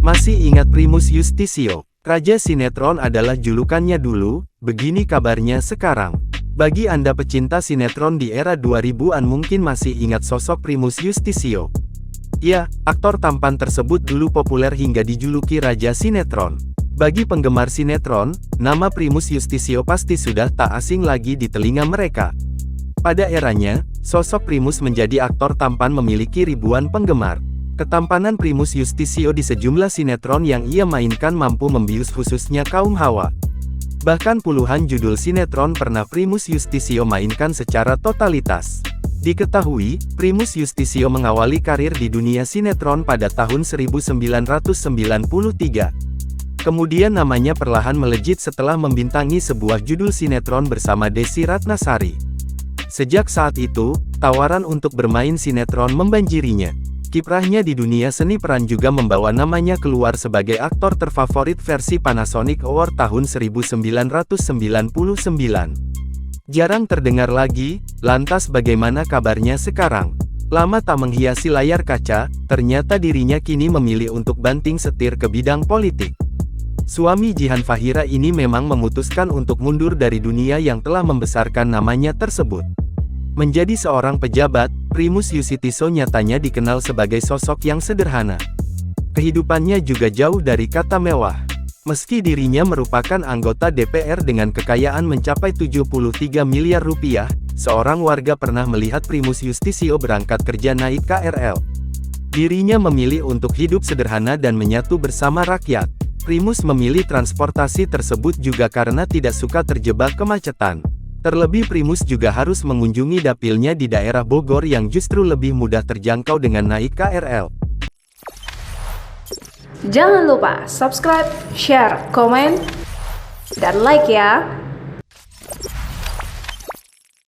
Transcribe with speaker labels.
Speaker 1: Masih ingat Primus Yustisio? Raja sinetron adalah julukannya dulu, begini kabarnya sekarang. Bagi Anda pecinta sinetron di era 2000-an mungkin masih ingat sosok Primus Yustisio. Ya, aktor tampan tersebut dulu populer hingga dijuluki Raja Sinetron. Bagi penggemar sinetron, nama Primus Yustisio pasti sudah tak asing lagi di telinga mereka. Pada eranya, sosok Primus menjadi aktor tampan memiliki ribuan penggemar. Ketampanan Primus Yustisio di sejumlah sinetron yang ia mainkan mampu membius khususnya kaum hawa. Bahkan puluhan judul sinetron pernah Primus Yustisio mainkan secara totalitas. Diketahui, Primus Yustisio mengawali karir di dunia sinetron pada tahun 1993. Kemudian namanya perlahan melejit setelah membintangi sebuah judul sinetron bersama Desi Ratnasari. Sejak saat itu, tawaran untuk bermain sinetron membanjirinya. Kiprahnya di dunia seni peran juga membawa namanya keluar sebagai aktor terfavorit versi Panasonic Award tahun 1999. Jarang terdengar lagi, lantas bagaimana kabarnya sekarang? Lama tak menghiasi layar kaca, ternyata dirinya kini memilih untuk banting setir ke bidang politik. Suami Jihan Fahira ini memang memutuskan untuk mundur dari dunia yang telah membesarkan namanya tersebut. Menjadi seorang pejabat, Primus Yustisio nyatanya dikenal sebagai sosok yang sederhana. Kehidupannya juga jauh dari kata mewah. Meski dirinya merupakan anggota DPR dengan kekayaan mencapai 73 miliar rupiah, seorang warga pernah melihat Primus Yustisio berangkat kerja naik KRL. Dirinya memilih untuk hidup sederhana dan menyatu bersama rakyat. Primus memilih transportasi tersebut juga karena tidak suka terjebak kemacetan. Terlebih Primus juga harus mengunjungi dapilnya di daerah Bogor yang justru lebih mudah terjangkau dengan naik KRL.
Speaker 2: Jangan lupa subscribe, share, komen, dan like ya!